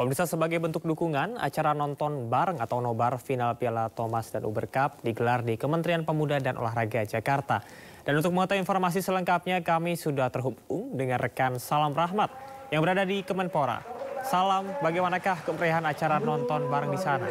Pemirsa, sebagai bentuk dukungan, acara nonton bareng atau nobar final Piala Thomas dan Uber Cup digelar di Kementerian Pemuda dan Olahraga Jakarta. Dan untuk mengetahui informasi selengkapnya, kami sudah terhubung dengan rekan Salam Rahmat yang berada di Kemenpora. Salam, bagaimanakah kemeriahan acara nonton bareng di sana?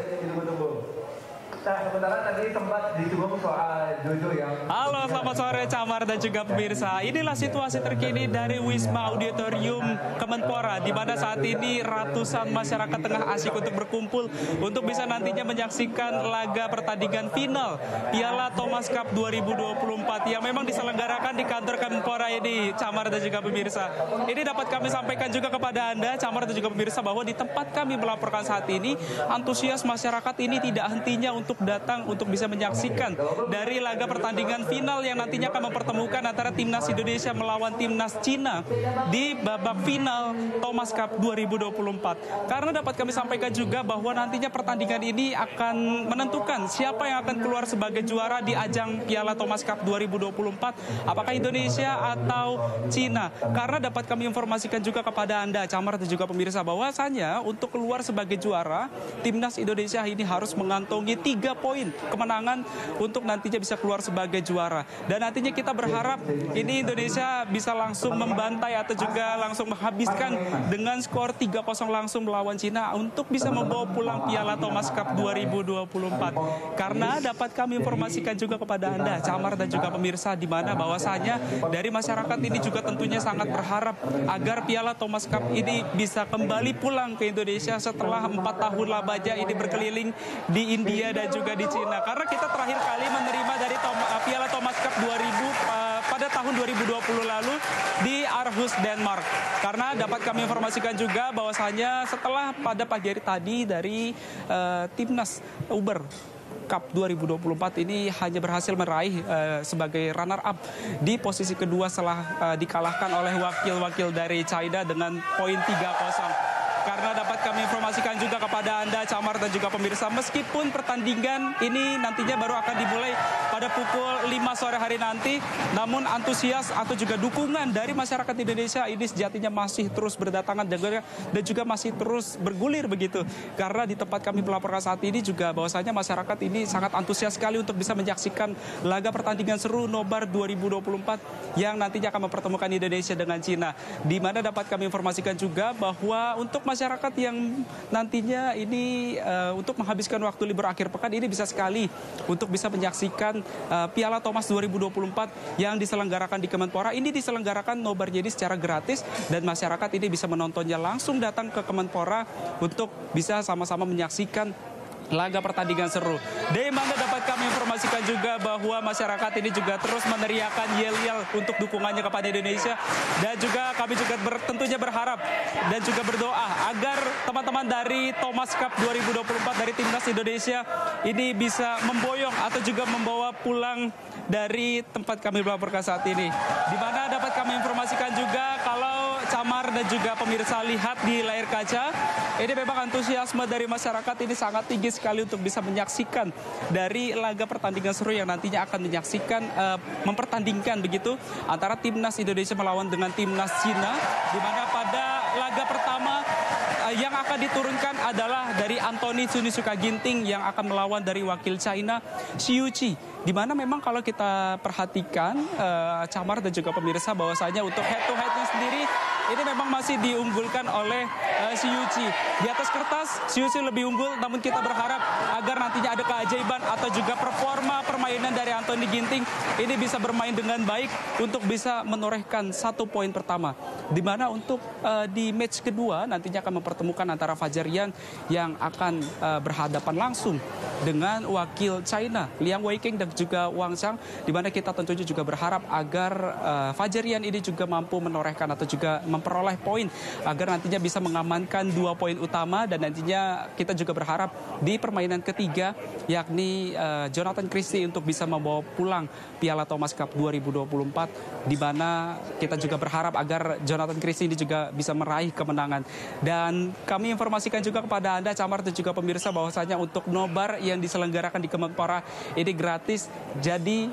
Sementara tadi sempat disinggung soal Jojo yang... Halo, selamat sore Camar dan juga pemirsa. Inilah situasi terkini dari Wisma Auditorium Kemenpora, di mana saat ini ratusan masyarakat tengah asyik untuk berkumpul untuk bisa nantinya menyaksikan laga pertandingan final Piala Thomas Cup 2024 yang memang diselenggarakan di kantor Kemenpora ini, Camar dan juga pemirsa. Ini dapat kami sampaikan juga kepada Anda, Camar dan juga pemirsa, bahwa di tempat kami melaporkan saat ini, antusias masyarakat ini tidak hentinya untuk datang untuk bisa menyaksikan dari laga pertandingan final yang nantinya akan mempertemukan antara timnas Indonesia melawan timnas Cina di babak final Thomas Cup 2024. Karena dapat kami sampaikan juga bahwa nantinya pertandingan ini akan menentukan siapa yang akan keluar sebagai juara di ajang Piala Thomas Cup 2024, apakah Indonesia atau Cina. Karena dapat kami informasikan juga kepada Anda, Camar dan juga pemirsa, bahwasanya untuk keluar sebagai juara, timnas Indonesia ini harus mengantongi 3 poin kemenangan untuk nantinya bisa keluar sebagai juara. Dan nantinya kita berharap ini Indonesia bisa langsung membantai atau juga langsung menghabiskan dengan skor 3-0 langsung melawan Cina untuk bisa membawa pulang Piala Thomas Cup 2024. Karena dapat kami informasikan juga kepada Anda, Camar dan juga pemirsa, di mana bahwasanya dari masyarakat ini juga tentunya sangat berharap agar Piala Thomas Cup ini bisa kembali pulang ke Indonesia setelah 4 tahun lamanya ini berkeliling di India dan juga di Cina. Karena kita terakhir kali menerima dari Piala Thomas Cup 2000 pada tahun 2020 lalu di Aarhus, Denmark. Karena dapat kami informasikan juga bahwasanya setelah pada pagi hari tadi dari timnas Uber Cup 2024 ini hanya berhasil meraih sebagai runner up di posisi kedua setelah dikalahkan oleh wakil-wakil dari China dengan poin 3-0. Karena dapat kami informasikan juga kepada Anda, Camar dan juga pemirsa, meskipun pertandingan ini nantinya baru akan dimulai pada pukul 5 sore hari nanti, namun antusias atau juga dukungan dari masyarakat Indonesia ini sejatinya masih terus berdatangan dan juga masih terus bergulir begitu. Karena di tempat kami melaporkan saat ini juga bahwasanya masyarakat ini sangat antusias sekali untuk bisa menyaksikan laga pertandingan seru nobar 2024 yang nantinya akan mempertemukan Indonesia dengan Cina. Di mana dapat kami informasikan juga bahwa untuk masyarakat yang nantinya ini untuk menghabiskan waktu libur akhir pekan ini bisa sekali untuk bisa menyaksikan Piala Thomas 2024 yang diselenggarakan di Kemenpora. Ini diselenggarakan nobar jadi secara gratis dan masyarakat ini bisa menontonnya langsung datang ke Kemenpora untuk bisa sama-sama menyaksikan laga pertandingan seru. Di mana dapat kami informasikan juga bahwa masyarakat ini juga terus meneriakan yel-yel untuk dukungannya kepada Indonesia. Dan juga kami juga tentunya berharap dan juga berdoa agar teman-teman dari Thomas Cup 2024 dari timnas Indonesia ini bisa memboyong atau juga membawa pulang dari tempat kami melaporkan saat ini. Di mana dapat kami informasikan juga kalau Camar dan juga pemirsa lihat di layar kaca, ini memang antusiasme dari masyarakat ini sangat tinggi sekali untuk bisa menyaksikan dari laga pertandingan seru yang nantinya akan menyaksikan mempertandingkan begitu antara timnas Indonesia melawan dengan timnas Cina, di mana pada laga pertama yang akan diturunkan adalah dari Anthony Tsunisuka Ginting yang akan melawan dari wakil China Xiu Qi. Di mana memang kalau kita perhatikan Camar dan juga pemirsa bahwasanya untuk head to headnya sendiri ini memang masih diunggulkan oleh Xiu Qi. Di atas kertas Xiu Qi lebih unggul, namun kita berharap agar nantinya ada keajaiban atau juga performa permainan dari Anthony Ginting ini bisa bermain dengan baik untuk bisa menorehkan 1 poin pertama. Di mana untuk di match kedua nantinya akan mempertemukan antara Fajarian yang akan berhadapan langsung dengan wakil China Liang Weiqing dan juga Wang Xiang, di mana kita tentunya juga berharap agar Fajarian ini juga mampu menorehkan atau juga memperoleh poin agar nantinya bisa mengamankan 2 poin utama. Dan nantinya kita juga berharap di permainan ketiga yakni Jonathan Christie untuk bisa membawa pulang Piala Thomas Cup 2024, di mana kita juga berharap agar Jonathan Christie ini juga bisa meraih kemenangan. Dan kami informasikan juga kepada Anda, Camar dan juga pemirsa, bahwasanya untuk nobar yang diselenggarakan di Kemenpora ini gratis. Jadi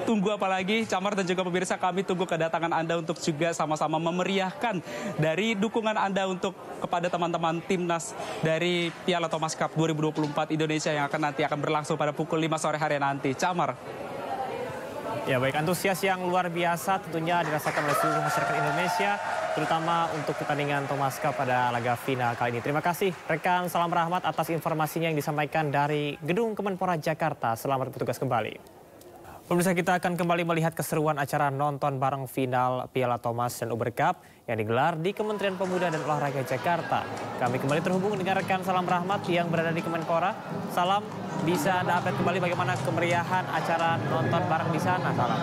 tunggu apa lagi, Camar dan juga pemirsa, kami tunggu kedatangan Anda untuk juga sama-sama memeriahkan dari dukungan Anda untuk kepada teman-teman timnas dari Piala Thomas Cup 2024 Indonesia yang nanti akan berlangsung pada pukul 5 sore hari nanti. Camar. Ya baik, antusias yang luar biasa tentunya dirasakan oleh seluruh masyarakat Indonesia, terutama untuk pertandingan Thomas Cup pada laga final kali ini. Terima kasih rekan Salam Rahmat atas informasinya yang disampaikan dari Gedung Kemenpora Jakarta. Selamat bertugas kembali. Pemirsa, kita akan kembali melihat keseruan acara nonton bareng final Piala Thomas dan Uber Cup yang digelar di Kementerian Pemuda dan Olahraga Jakarta. Kami kembali terhubung dengan rekan Salam Rahmat yang berada di Kemenpora. Salam, bisa Anda update kembali bagaimana kemeriahan acara nonton bareng di sana, Salam?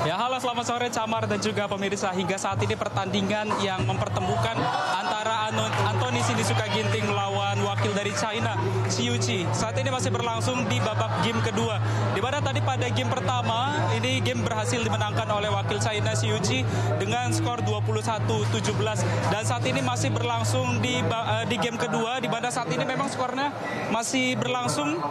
Ya, halo, selamat sore Camar dan juga pemirsa. Hingga saat ini pertandingan yang mempertemukan antara Anthony Sinisuka Ginting melawan wakil dari China, Xiu Qi. Saat ini masih berlangsung di babak game kedua. Di mana tadi pada game pertama, ini game berhasil dimenangkan oleh wakil China, Xiu Qi dengan skor 21-17. Dan saat ini masih berlangsung di game kedua, di mana saat ini memang skornya masih berlangsung,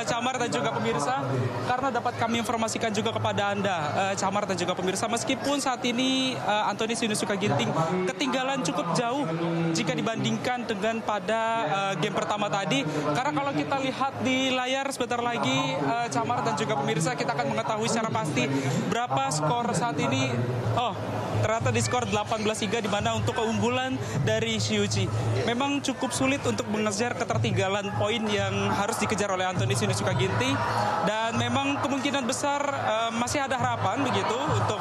Camar dan juga pemirsa. Karena dapat kami informasikan juga kepada Anda, Camar dan juga pemirsa, meskipun saat ini Anthony Sinisuka Ginting ketinggalan cukup jauh jika dibandingkan dengan pada game pertama tadi. Karena kalau kita lihat di layar sebentar lagi, Camar dan juga pemirsa, kita akan mengetahui secara pasti berapa skor saat ini. Oh, ternyata di skor 18-3, di mana untuk keunggulan dari Xiu Qi. Memang cukup sulit untuk mengejar ketertinggalan poin yang harus dikejar oleh Anthony Sinisuka Ginting. Dan memang kemungkinan besar masih ada harapan begitu untuk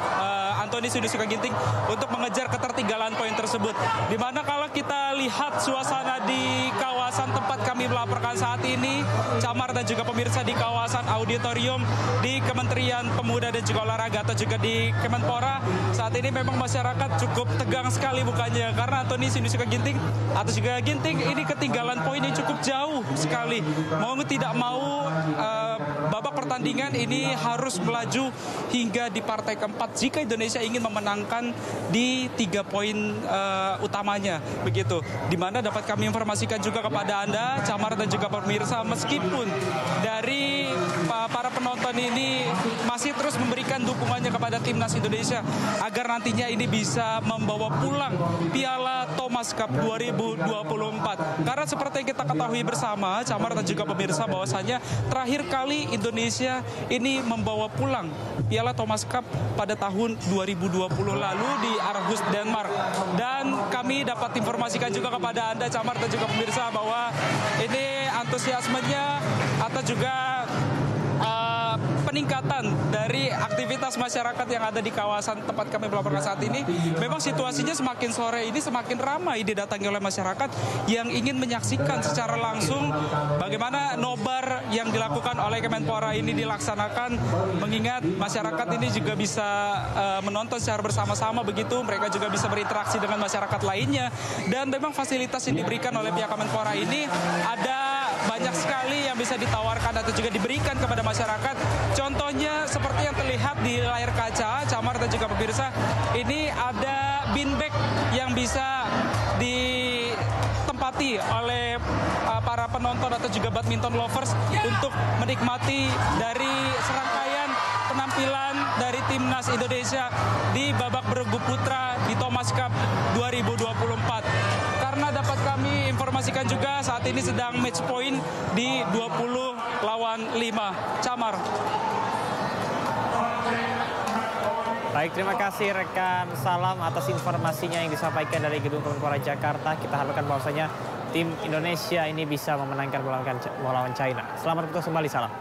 Anthony Sinisuka Ginting untuk mengejar ketertinggalan poin tersebut. Di mana kalau kita lihat suasana di kawasan tempat kami melaporkan saat ini, Camar dan juga pemirsa, di kawasan auditorium di Kementerian Pemuda dan juga Olahraga atau juga di Kemenpora, saat ini memang masyarakat cukup tegang sekali bukannya, karena Anthony Sinisuka Ginting atau juga Ginting ini ketinggalan poin yang cukup jauh sekali. Mau tidak mau, babak pertandingan ini harus melaju hingga di partai keempat jika Indonesia ingin memenangkan di 3 poin utamanya begitu. Di mana dapat kami informasikan juga kepada Anda, Camar dan juga pemirsa, meskipun dari para penonton ini masih terus memberikan dukungannya kepada timnas Indonesia agar nantinya ini bisa membawa pulang Piala Thomas Cup 2024. Karena seperti yang kita ketahui bersama, Camar dan juga pemirsa, bahwasanya terakhir kali Indonesia ini membawa pulang Piala Thomas Cup pada tahun 2020 lalu di Aarhus, Denmark. Dan kami dapat informasikan juga kepada Anda, Camar dan juga pemirsa, bahwa ini antusiasmenya atau juga peningkatan dari aktivitas masyarakat yang ada di kawasan tempat kami melaporkan saat ini. Memang situasinya semakin sore ini semakin ramai didatangi oleh masyarakat yang ingin menyaksikan secara langsung bagaimana nobar yang dilakukan oleh Kemenpora ini dilaksanakan, mengingat masyarakat ini juga bisa menonton secara bersama-sama begitu, mereka juga bisa berinteraksi dengan masyarakat lainnya. Dan memang fasilitas yang diberikan oleh pihak Kemenpora ini ada banyak sekali yang bisa ditawarkan atau juga diberikan kepada masyarakat. Contohnya seperti yang terlihat di layar kaca, Camar dan juga pemirsa, ini ada beanbag yang bisa ditempati oleh para penonton atau juga badminton lovers untuk menikmati dari serangkaian penampilan dari timnas Indonesia di babak bergu putra di Thomas Cup 2024. Karena dapat kami informasikan juga saat ini sedang match point di 20 lawan 5. Camar. Baik, terima kasih rekan Salam atas informasinya yang disampaikan dari Gedung Kemenpora Jakarta. Kita harapkan bahwasanya tim Indonesia ini bisa memenangkan melawan China. Selamat bertugas kembali, Salam.